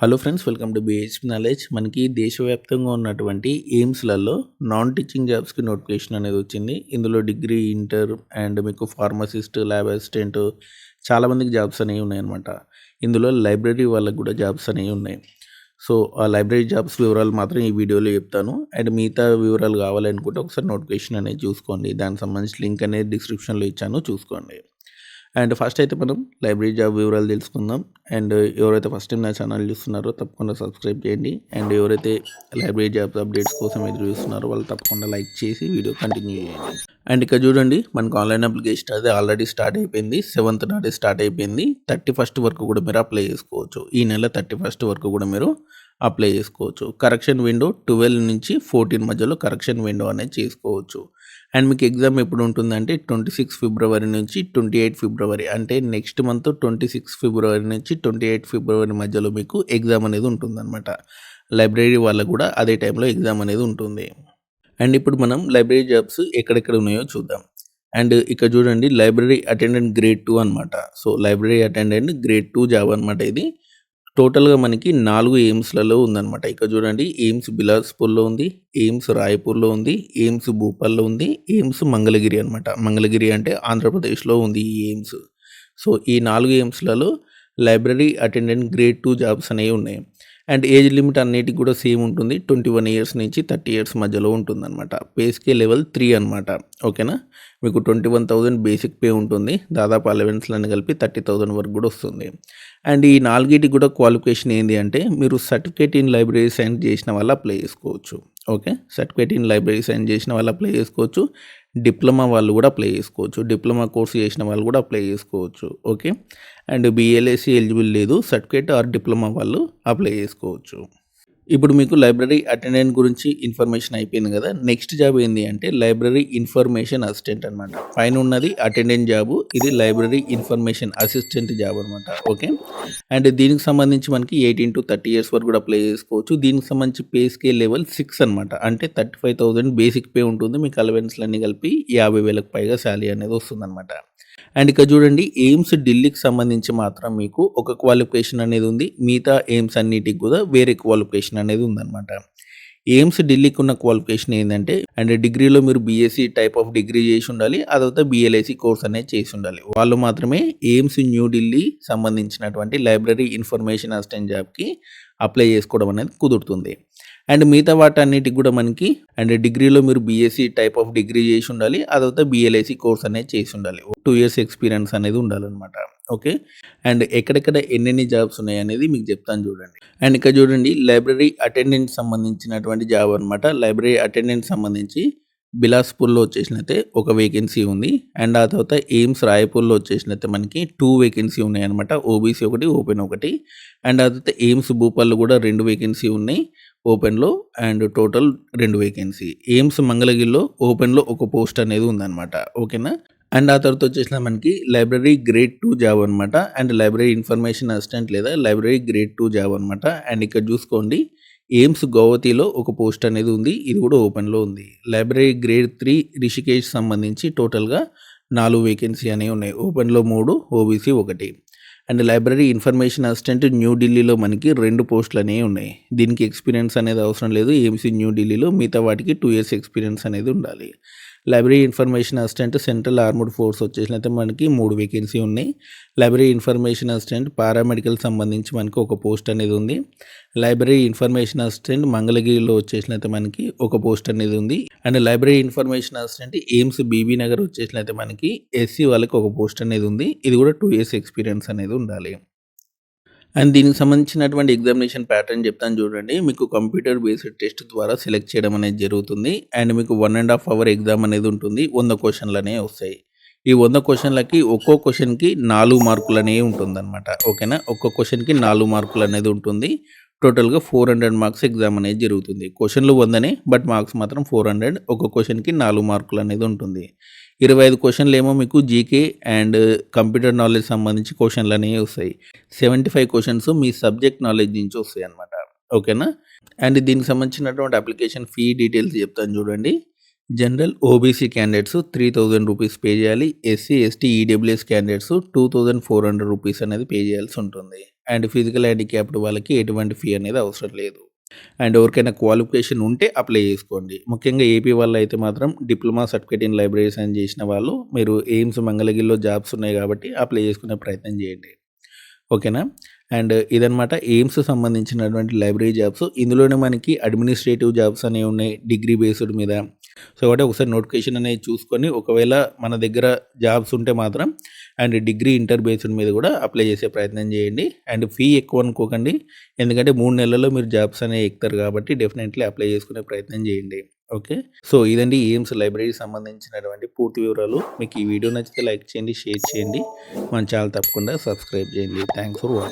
Hello friends, welcome to బీహెచ్పీ knowledge. మనకి దేశవ్యాప్తంగా ఉన్నటువంటి ఎయిమ్స్లలో నాన్ టీచింగ్ జాబ్స్కి నోటిఫికేషన్ అనేది వచ్చింది. ఇందులో డిగ్రీ, ఇంటర్ అండ్ మీకు ఫార్మసిస్ట్, ల్యాబ్ అసిస్టెంట్ చాలామందికి జాబ్స్ అనేవి ఉన్నాయన్నమాట. ఇందులో లైబ్రరీ వాళ్ళకి కూడా జాబ్స్ అనేవి ఉన్నాయి. సో ఆ లైబ్రరీ జాబ్స్ వివరాలు మాత్రం ఈ వీడియోలో చెప్తాను. అండ్ మిగతా వివరాలు కావాలనుకుంటే ఒకసారి నోటిఫికేషన్ అనేది చూసుకోండి. దానికి సంబంధించి లింక్ అనేది డిస్క్రిప్షన్లో ఇచ్చాను, చూసుకోండి. అండ్ ఫస్ట్ అయితే మనం లైబ్రరీ జాబ్ వివరాలు తెలుసుకుందాం. అండ్ ఎవరైతే ఫస్ట్ టైం నా ఛానల్ చూస్తున్నారో తప్పకుండా సబ్స్క్రైబ్ చేయండి. అండ్ ఎవరైతే లైబ్రరీ జాబ్స్ అప్డేట్స్ కోసం ఎదురు చూస్తున్నారో వాళ్ళు తప్పకుండా లైక్ చేసి వీడియో కంటిన్యూ చేయండి. అండ్ ఇక్కడ చూడండి, మనకు ఆన్లైన్ అప్లికేషన్ అది ఆల్రెడీ స్టార్ట్ అయిపోయింది. 7th నాడే స్టార్ట్ అయిపోయింది. 31st వరకు కూడా మీరు అప్లై చేసుకోవచ్చు. ఈ నెల 31st వరకు కూడా మీరు అప్లై చేసుకోవచ్చు. కరెక్షన్ విండో 12 నుంచి 14 మధ్యలో కరెక్షన్ విండో అనేది చేసుకోవచ్చు. అండ్ మీకు ఎగ్జామ్ ఎప్పుడు ఉంటుందంటే 26 ఫిబ్రవరి నుంచి 28 ఫిబ్రవరి, అంటే నెక్స్ట్ మంత్ 26 ఫిబ్రవరి నుంచి 28 ఫిబ్రవరి మధ్యలో మీకు ఎగ్జామ్ అనేది ఉంటుందన్నమాట. లైబ్రరీ వాళ్ళకు కూడా అదే టైంలో ఎగ్జామ్ అనేది ఉంటుంది. అండ్ ఇప్పుడు మనం లైబ్రరీ జాబ్స్ ఎక్కడెక్కడ ఉన్నాయో చూద్దాం. అండ్ ఇక్కడ చూడండి, లైబ్రరీ అటెండెంట్ గ్రేడ్ 2 అనమాట. So library attendant grade 2 job అనమాట ఇది. టోటల్గా మనకి 4 ఎయిమ్స్లలో ఉందన్నమాట. ఇక్కడ చూడండి, ఎయిమ్స్ బిలాస్పూర్లో ఉంది, ఎయిమ్స్ రాయపూర్లో ఉంది, ఎయిమ్స్ భూపాల్లో ఉంది, ఎయిమ్స్ మంగళగిరి అనమాట. మంగళగిరి అంటే ఆంధ్రప్రదేశ్లో ఉంది ఈ ఎయిమ్స్. సో ఈ 4 ఎయిమ్స్లలో లైబ్రరీ అటెండెంట్ గ్రేడ్ 2 జాబ్స్ అనేవి ఉన్నాయి. అండ్ ఏజ్ లిమిట్ అన్నిటికి కూడా సేమ్ ఉంటుంది. 21 ఇయర్స్ నుంచి 30 ఇయర్స్ మధ్యలో ఉంటుందన్నమాట. పే స్కేల్ లెవెల్ 3 అనమాట. ఓకేనా, మీకు 21,000 బేసిక్ పే ఉంటుంది. దాదాపు అలవెన్స్లన్నీ కలిపి 30,000 వరకు కూడా వస్తుంది. అండ్ ఈ 4టికి కూడా క్వాలిఫికేషన్ ఏంటి అంటే, మీరు సర్టిఫికేట్ ఇన్ లైబ్రరీ సైన్స్ చేసిన వాళ్ళు అప్లై చేసుకోవచ్చు. Okay, certificate in library science చేసిన వాళ్ళు అప్లై చేసుకోవచ్చు. డిప్లొమా వాళ్ళు కూడా అప్లై చేసుకోవచ్చు. డిప్లొమా కోర్సు చేసిన వాళ్ళు కూడా అప్లై చేసుకోవచ్చు. ఓకే, అండ్ బిఎల్ఏసి ఎలిజిబుల్ లేదు, సర్టిఫికేట్ ఆర్ డిప్లొమా వాళ్ళు అప్లై చేసుకోవచ్చు. ఇప్పుడు మీకు లైబ్రరీ అటెండెంట్ గురించి ఇన్ఫర్మేషన్ అయిపోయింది కదా. నెక్స్ట్ జాబ్ ఏంటి అంటే లైబ్రరీ ఇన్ఫర్మేషన్ అసిస్టెంట్ అనమాట. పైన ఉన్నది అటెండెంట్ జాబు, ఇది లైబ్రరీ ఇన్ఫర్మేషన్ అసిస్టెంట్ జాబ్ అనమాట. ఓకే, అండ్ దీనికి సంబంధించి మనకి 18 to 30 ఇయర్స్ వరకు కూడా అప్లై చేసుకోవచ్చు. దీనికి సంబంధించి పే స్కేల్ లెవెల్ 6 అనమాట. అంటే 35,000 బేసిక్ పే ఉంటుంది. మీకు అలవెన్స్లన్నీ కలిపి 50,000కు పైగా శాలరీ అనేది వస్తుంది అనమాట. అండ్ ఇక్కడ చూడండి, ఎయిమ్స్ ఢిల్లీకి సంబంధించి మాత్రం మీకు ఒక క్వాలిఫికేషన్ అనేది ఉంది. మిగతా ఎయిమ్స్ అన్నిటికి కూడా వేరే క్వాలిఫికేషన్ అనేది ఉందన్నమాట. ఎయిమ్స్ ఢిల్లీకి ఉన్న క్వాలిఫికేషన్ ఏంటంటే, అండ్ డిగ్రీలో మీరు బీఎస్సీ టైప్ ఆఫ్ డిగ్రీ చేసి ఉండాలి, అదొక బిఎల్ఏసి కోర్స్ అనేది చేసి ఉండాలి. వాళ్ళు మాత్రమే ఎయిమ్స్ న్యూ ఢిల్లీ సంబంధించినటువంటి లైబ్రరీ ఇన్ఫర్మేషన్ అసిస్టెంట్ జాబ్కి అప్లై చేసుకోవడం అనేది కుదురుతుంది. అండ్ మిగతా వాటన్నిటికి కూడా మనకి, అండ్ డిగ్రీలో మీరు బీఎస్సీ టైప్ ఆఫ్ డిగ్రీ చేసి ఉండాలి, అదొక బిఎల్ఏసి కోర్స్ అనేది చేసి ఉండాలి. 2 ఇయర్స్ ఎక్స్పీరియన్స్ అనేది ఉండాలన్నమాట. ఓకే, అండ్ ఎక్కడెక్కడ ఎన్నెన్ని జాబ్స్ ఉన్నాయి అనేది మీకు చెప్తాను చూడండి. అండ్ ఇక్కడ చూడండి, లైబ్రరీ అటెండెంట్ సంబంధించినటువంటి జాబ్ అనమాట. లైబ్రరీ అటెండెంట్ సంబంధించి బిలాస్పూర్లో వచ్చేసినైతే ఒక వేకెన్సీ ఉంది. అండ్ ఆ తర్వాత ఎయిమ్స్ రాయపూర్లో వచ్చేసినైతే మనకి 2 వేకెన్సీ ఉన్నాయి అనమాట. ఓబీసీ ఒకటి, ఓపెన్ ఒకటి. అండ్ ఆ తర్వాత ఎయిమ్స్ భూపాల్లో కూడా 2 వేకెన్సీ ఉన్నాయి ఓపెన్లో, అండ్ టోటల్ 2 వేకెన్సీ. ఎయిమ్స్ మంగళగిరిలో ఓపెన్లో ఒక పోస్ట్ అనేది ఉందన్నమాట. ఓకేనా, అండ్ ఆ తర్వాత వచ్చేసిన మనకి లైబ్రరీ గ్రేడ్ 2 జాబ్ అనమాట. అండ్ లైబ్రరీ ఇన్ఫర్మేషన్ అసిస్టెంట్ లేదా లైబ్రరీ గ్రేడ్ 2 జాబ్ అనమాట. అండ్ ఇక్కడ చూసుకోండి, ఎయిమ్స్ గౌహతిలో ఒక పోస్ట్ అనేది ఉంది, ఇది కూడా ఓపెన్లో ఉంది. లైబ్రరీ గ్రేడ్ 3 రిషికేష్ సంబంధించి టోటల్గా 4 వేకెన్సీ అనేవి ఉన్నాయి. ఓపెన్లో 3, OBC 1. And library information assistant new ఢిల్లీలో మనకి 2 పోస్టులు అనేవి ఉన్నాయి. దీనికి ఎక్స్పీరియన్స్ అనేది అవసరం లేదు. ఎయిమ్స్ న్యూ ఢిల్లీలో మిగతా వాటికి 2 ఇయర్స్ ఎక్స్పీరియన్స్ అనేది ఉండాలి. Library information assistant central armed force వచ్చేసినైతే మనకి 3 వేకెన్సీ ఉన్నాయి. లైబ్రరీ ఇన్ఫర్మేషన్ అసిస్టెంట్ పారామెడికల్ సంబంధించి మనకి ఒక పోస్ట్ అనేది ఉంది. లైబ్రరీ ఇన్ఫర్మేషన్ అసిస్టెంట్ మంగళగిరిలో వచ్చేసినైతే మనకి ఒక పోస్ట్ అనేది ఉంది. And library information assistant AIIMS Bibinagar వచ్చేసినైతే మనకి ఎస్సీ వాళ్ళకి ఒక పోస్ట్ అనేది ఉంది. ఇది కూడా 2 ఇయర్స్ ఎక్స్పీరియన్స్ అనేది ఉండాలి. అండ్ దీనికి సంబంధించినటువంటి ఎగ్జామినేషన్ ప్యాటర్న్ చెప్తాను చూడండి. మీకు కంప్యూటర్ బేస్డ్ టెస్ట్ ద్వారా సెలెక్ట్ చేయడం అనేది జరుగుతుంది. అండ్ మీకు 1.5 అవర్ ఎగ్జామ్ అనేది ఉంటుంది. 100 క్వశ్చన్లు అనేవి వస్తాయి. ఈ 100 క్వశ్చన్లకి ఒక్కో క్వశ్చన్కి 4 మార్కులు అనేవి ఉంటుందన్నమాట. ఓకేనా, ఒక్కో క్వశ్చన్కి 4 మార్కులు అనేది ఉంటుంది. టోటల్గా 400 మార్క్స్ ఎగ్జామ్ అనేది జరుగుతుంది. క్వశ్చన్లు 100నే, బట్ మార్క్స్ మాత్రం 400. ఒక్కో క్వశ్చన్కి 4 మార్కులు అనేది ఉంటుంది. 25 క్వశ్చన్లు ఏమో మీకు జీకే అండ్ కంప్యూటర్ నాలెడ్జ్ సంబంధించి క్వశ్చన్లు అనేవి వస్తాయి. 75 క్వశ్చన్స్ మీ సబ్జెక్ట్ నాలెడ్జ్ నుంచి వస్తాయి అనమాట. ఓకేనా, అండ్ దీనికి సంబంధించినటువంటి అప్లికేషన్ ఫీ డీటెయిల్స్ చెప్తాను చూడండి. General OBC candidates 3000 rupees pay చేయాలి. SC, ST, EWS candidates 2400 rupees అనేది పే చేయాల్సి ఉంటుంది. అండ్ ఫిజికల్ హ్యాండిక్యాప్డ్ వాళ్ళకి ఎటువంటి ఫీ అనేది అవసరం లేదు. అండ్ ఎవరికైనా క్వాలిఫికేషన్ ఉంటే అప్లై చేసుకోండి. ముఖ్యంగా ఏపీ వాళ్ళైతే మాత్రం diploma certificate in library science చేసిన వాళ్ళు మీరు ఎయిమ్స్ మంగళగిరిలో జాబ్స్ ఉన్నాయి కాబట్టి అప్లై చేసుకునే ప్రయత్నం చేయండి. ఓకేనా? అండ్ ఇదనమాట ఎయిమ్స్ సంబంధించినటువంటి లైబ్రరీ జాబ్స్. ఇందులోనే మనకి అడ్మినిస్ట్రేటివ్ జాబ్స్ అనేవి ఉన్నాయి డిగ్రీ బేస్డ్ మీద. సో, కాబట్టి ఒకసారి నోటిఫికేషన్ అనేది చూసుకొని ఒకవేళ మన దగ్గర జాబ్స్ ఉంటే మాత్రం అండ్ డిగ్రీ ఇంటర్ బేస్డ్ మీద కూడా అప్లై చేసే ప్రయత్నం చేయండి. అండ్ ఫీ ఎక్కువ అనుకోకండి. ఎందుకంటే 3 నెలల్లో మీరు జాబ్స్ అనేవి ఎక్కుతారు కాబట్టి డెఫినెట్లీ అప్లై చేసుకునే ప్రయత్నం చేయండి. ఓకే. సో, ఇదండి ఎయిమ్స్ లైబ్రరీకి సంబంధించినటువంటి పూర్తి వివరాలు. మీకు ఈ వీడియో నచ్చితే లైక్ చేయండి, షేర్ చేయండి. మన ఛానల్ తప్పకుండా సబ్స్క్రైబ్ చేయండి. Thanks for watching.